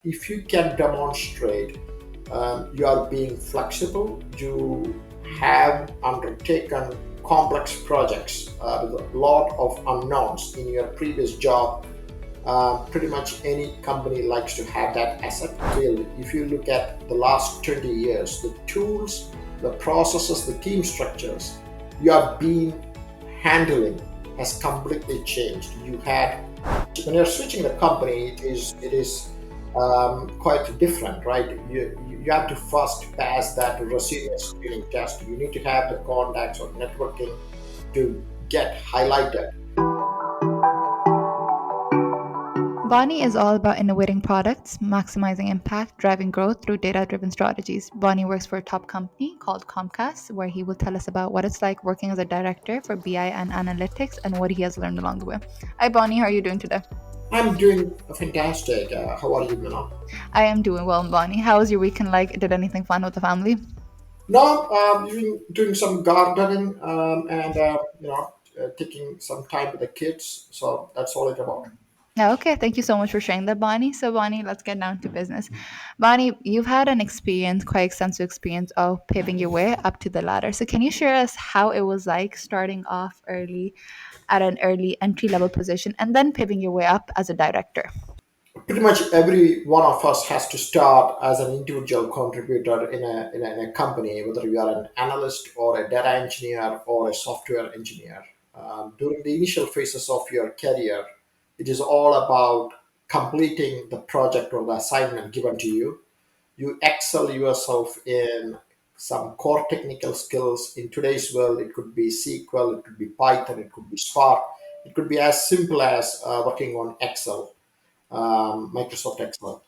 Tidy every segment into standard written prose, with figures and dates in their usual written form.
if you can demonstrate you are being flexible, you have undertaken complex projects with a lot of unknowns in your previous job. Pretty much any company likes to have that asset built. If you look at the last 20 years, the tools, the processes, the team structures you have been handling has completely changed. You had when you're switching the company, it is quite different, right? You have to first pass that resume screening test. You need to have the contacts or networking to get highlighted. Bonnie is all about innovating products, maximizing impact, driving growth through data driven strategies. Bonnie works for a top company called Comcast, where he will tell us about what it's like working as a director for BI and analytics and what he has learned along the way. Hi, Bonnie, how are you doing today? I'm doing fantastic. How are you, Mila? I am doing well, Bonnie. How was your weekend like? Did anything fun with the family? No, doing some gardening and taking some time with the kids. So that's all it's about. Yeah, okay, thank you so much for sharing that, Bonnie. So, Bonnie, let's get down to business. Bonnie, you've had an experience, quite extensive experience of paving your way up to the ladder. So, can you share us how it was like starting off early at an early entry level position and then paving your way up as a director? Pretty much every one of us has to start as an individual contributor in a company, whether you are an analyst or a data engineer or a software engineer. During the initial phases of your career, it is all about completing the project or the assignment given to you. You excel yourself in some core technical skills. In today's world, it could be SQL, it could be Python, it could be Spark, it could be as simple as working on Excel, Microsoft Excel.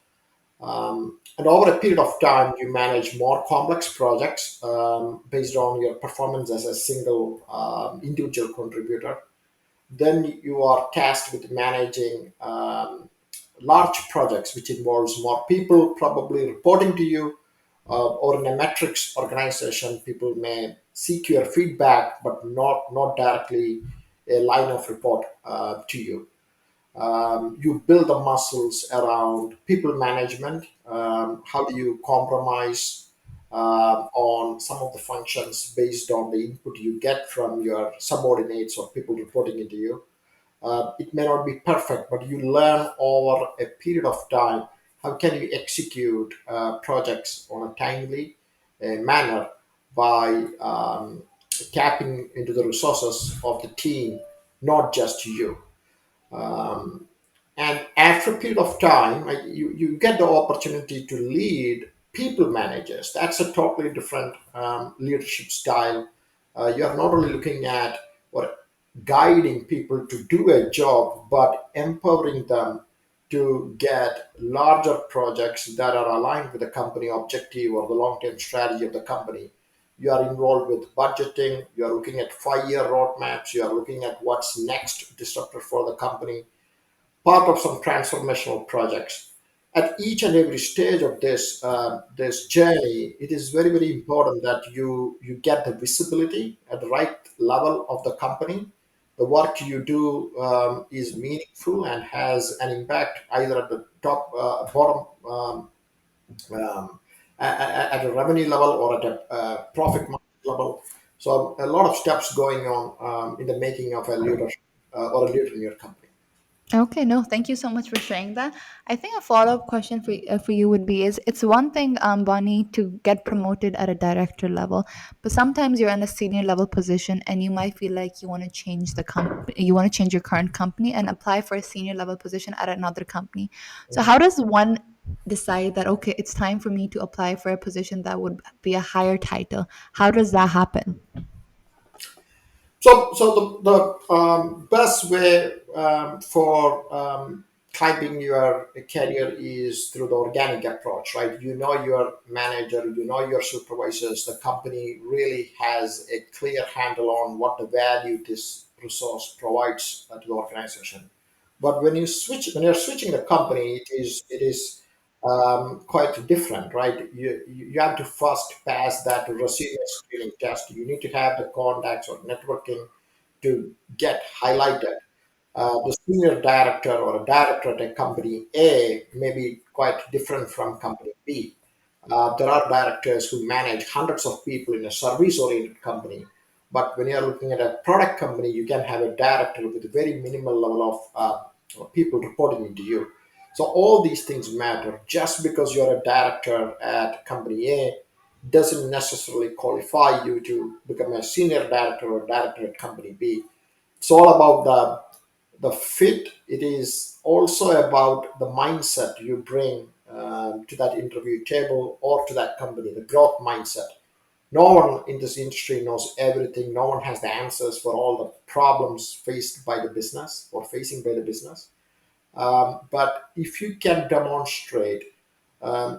And over a period of time, you manage more complex projects based on your performance as a single individual contributor. Then you are tasked with managing large projects, which involves more people probably reporting to you, or in a metrics organization, people may seek your feedback, but not directly a line of report to you. You build the muscles around people management. How do you compromise on some of the functions based on the input you get from your subordinates or people reporting into you? It may not be perfect, but you learn over a period of time how can you execute projects on a timely manner by tapping into the resources of the team, not just you. Um, and after a period of time, like you get the opportunity to lead people managers. That's a totally different leadership style. You're not only looking at or guiding people to do a job, but empowering them to get larger projects that are aligned with the company objective or the long-term strategy of the company. You are involved with budgeting, you are looking at 5 year roadmaps, you are looking at what's next disruptor for the company, part of some transformational projects. At each and every stage of this journey, it is very very important that you get the visibility at the right level of the company. The work you do is meaningful and has an impact either at the top, bottom, at a revenue level or at a profit margin level. So a lot of steps going on in the making of a leader or a leader in your company. Okay, no, thank you so much for sharing that. I think a follow up question for you would be: is it's one thing, Bonnie, to get promoted at a director level, but sometimes you're in a senior level position and you might feel like you want to change you want to change your current company and apply for a senior level position at another company. So how does one decide that okay, it's time for me to apply for a position that would be a higher title? How does that happen? So the best way for climbing your career is through the organic approach, right? You know your manager, you know your supervisors. The company really has a clear handle on what the value this resource provides to the organization. But when you're switching the company, it is quite different, right? You have to first pass that resume screening test. You need to have the contacts or networking to get highlighted. The senior director or a director at a company A may be quite different from company B. There are directors who manage hundreds of people in a service oriented company. But when you're looking at a product company, you can have a director with a very minimal level of people reporting into you. So all these things matter. Just because you're a director at company A doesn't necessarily qualify you to become a senior director or director at company B. It's all about the fit. It is also about the mindset you bring to that interview table or to that company, the growth mindset. No one in this industry knows everything. No one has the answers for all the problems faced by the business or facing by the business. But if you can demonstrate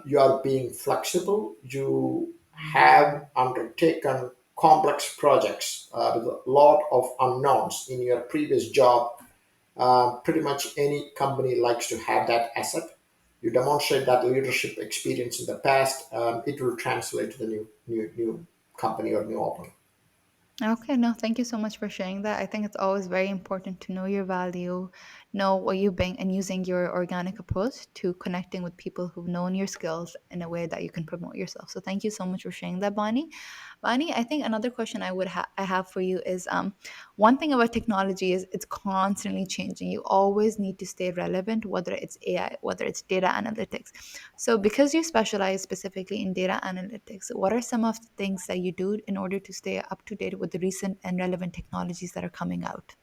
you are being flexible, you have undertaken complex projects with a lot of unknowns in your previous job. Pretty much any company likes to have that asset. You demonstrate that leadership experience in the past, it will translate to the new company or new opening. Okay, no, thank you so much for sharing that. I think it's always very important to know your value, know what you bring, and using your organic approach to connecting with people who've known your skills in a way that you can promote yourself. So thank you so much for sharing that, Bonnie. Bonnie, I think another question I have for you is one thing about technology is it's constantly changing. You always need to stay relevant, whether it's AI, whether it's data analytics. So, because you specialize specifically in data analytics, what are some of the things that you do in order to stay up to date with the recent and relevant technologies that are coming out?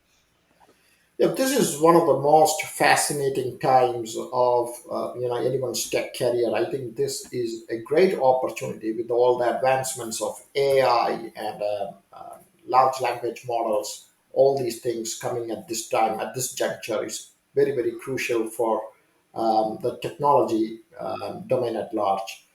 Yeah, this is one of the most fascinating times of anyone's tech career. I think this is a great opportunity with all the advancements of AI and large language models. All these things coming at this time, at this juncture, is very crucial for the technology domain at large.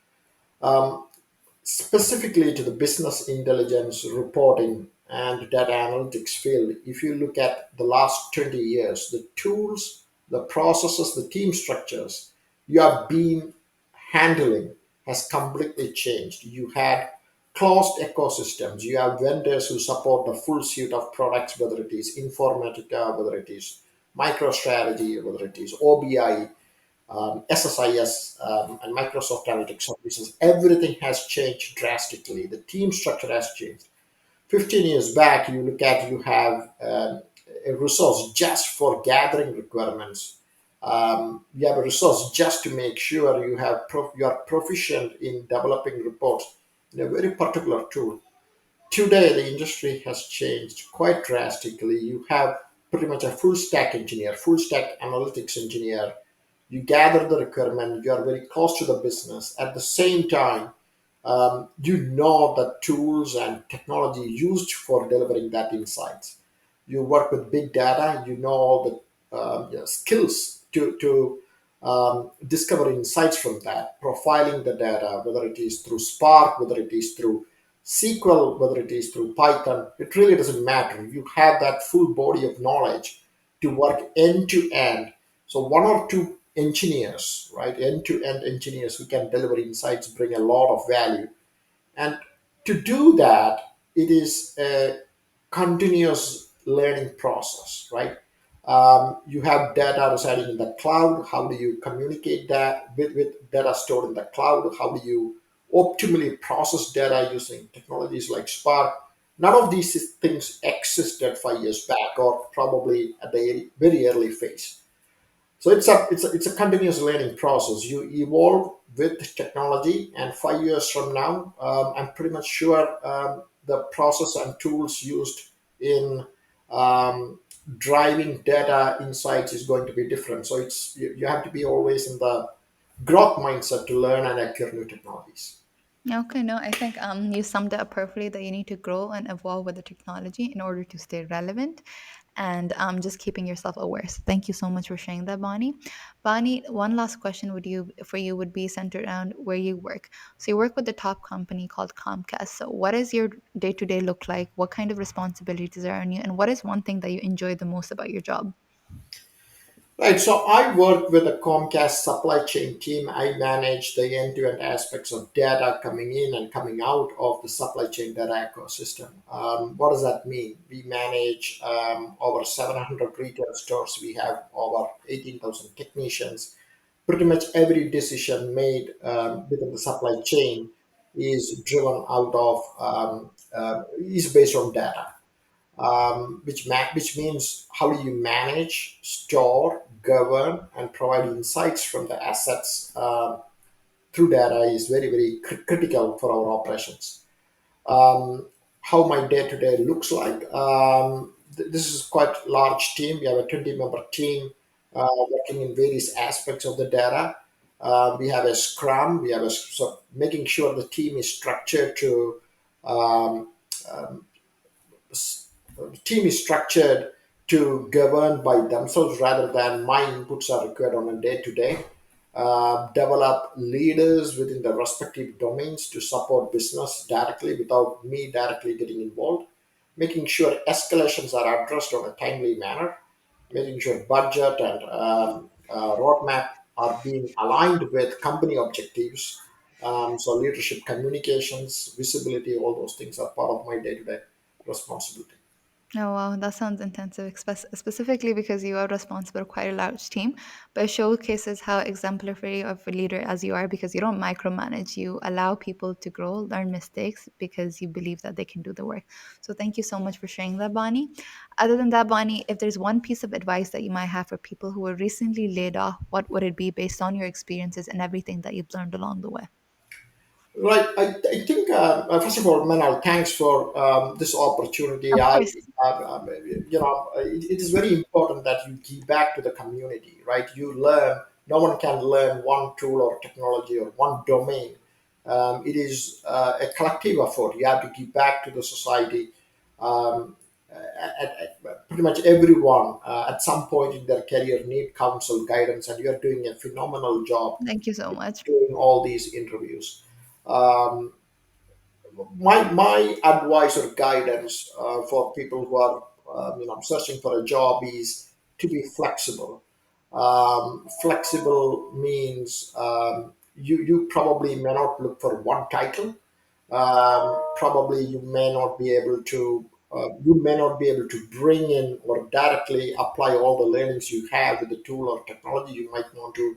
Specifically to the business intelligence reporting and data analytics field, if you look at the last 20 years, the tools, the processes, the team structures you have been handling has completely changed. You had closed ecosystems. You have vendors who support the full suite of products, whether it is Informatica, whether it is MicroStrategy, whether it is OBI, SSIS, and Microsoft Analytics Services. Everything has changed drastically. The team structure has changed. 15 years back, you look at you have a resource just for gathering requirements. You have a resource just to make sure you are proficient in developing reports in a very particular tool. Today, the industry has changed quite drastically. You have pretty much a full stack engineer, full stack analytics engineer. You gather the requirement, you are very close to the business. At the same time, you know the tools and technology used for delivering that insights. You work with big data, you know all the skills to discover insights from that, profiling the data, whether it is through Spark, whether it is through SQL, whether it is through Python. It really doesn't matter. You have that full body of knowledge to work end to end. So one or two engineers, right, end to end engineers who can deliver insights bring a lot of value. And to do that, it is a continuous learning process, right? You have data residing in the cloud. How do you communicate that with data stored in the cloud? How do you optimally process data using technologies like Spark? None of these things existed 5 years back, or probably at the very early phase. So it's a continuous learning process. You evolve with technology, and 5 years from now, I'm pretty much sure the process and tools used in um, driving data insights is going to be different. So you have to be always in the growth mindset to learn and acquire new technologies. Okay, no, I think you summed it up perfectly that you need to grow and evolve with the technology in order to stay relevant and just keeping yourself aware. So thank you so much for sharing that, Bonnie. Bonnie, one last question for you would be centered around where you work. So you work with the top company called Comcast. So what does your day to day look like? What kind of responsibilities are on you? And what is one thing that you enjoy the most about your job? Right. So I work with the Comcast supply chain team. I manage the end-to-end aspects of data coming in and coming out of the supply chain data ecosystem. What does that mean? We manage over 700 retail stores. We have over 18,000 technicians. Pretty much every decision made within the supply chain is driven out of is based on data, which means how do you manage, store, govern, and provide insights from the assets through data is very critical for our operations. How my day to day looks like. This is quite large team. We have a 20-member team working in various aspects of the data. We have a scrum. We have a so making sure the team is structured to um, team is structured to govern by themselves rather than my inputs are required on a day to day. Develop leaders within the respective domains to support business directly without me directly getting involved. Making sure escalations are addressed on a timely manner. Making sure budget and roadmap are being aligned with company objectives. So leadership communications, visibility, all those things are part of my day to day responsibility. Oh wow, that sounds intensive, specifically because you are responsible for quite a large team. But it showcases how exemplary of a leader as you are because you don't micromanage. You allow people to grow, learn mistakes because you believe that they can do the work. So thank you so much for sharing that, Bonnie. Other than that, Bonnie, if there's one piece of advice that you might have for people who were recently laid off, what would it be based on your experiences and everything that you've learned along the way? Right. I think, first of all, Manal, thanks for this opportunity. Of course. It is very important that you give back to the community, right? You learn, no one can learn one tool or technology or one domain. It is a collective effort. You have to give back to the society. Um, Pretty much everyone at some point in their career need counsel, guidance, and you are doing a phenomenal job Thank you so much. doing all these interviews. Um, my advice or guidance for people who are searching for a job is to be flexible. Flexible means you probably may not look for one title. Probably you may not be able to bring in or directly apply all the learnings you have with the tool or technology. You might want to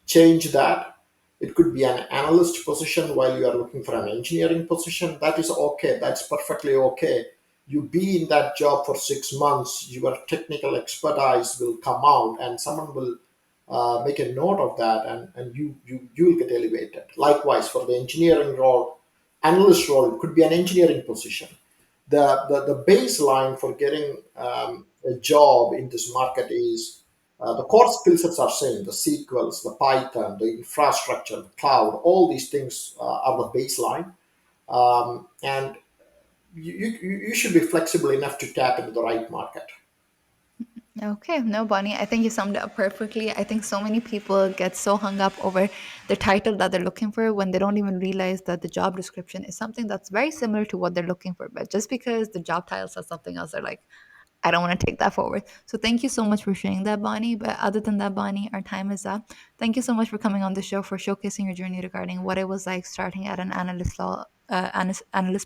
change that. It could be an analyst position while you are looking for an engineering position. That is okay. That's perfectly okay. You be in that job for 6 months, your technical expertise will come out, and someone will make a note of that, and you will get elevated. Likewise, for the engineering role, analyst role, it could be an engineering position. The baseline for getting a job in this market is the core skill sets are same: the SQLs, the Python, the infrastructure, the cloud. All these things are the baseline, and you should be flexible enough to tap into the right market. Okay, no, Bonnie, I think you summed it up perfectly. I think so many people get so hung up over the title that they're looking for when they don't even realize that the job description is something that's very similar to what they're looking for. But just because the job title says something else, they're like, I don't want to take that forward. So thank you so much for sharing that, Bonnie. But other than that, Bonnie, our time is up. Thank you so much for coming on the show for showcasing your journey regarding what it was like starting at an analyst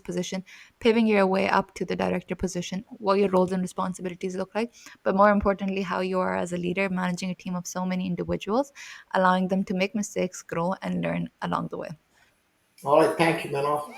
position, paving your way up to the director position, what your roles and responsibilities look like, but more importantly, how you are as a leader managing a team of so many individuals, allowing them to make mistakes, grow, and learn along the way. All right, thank you, Mano.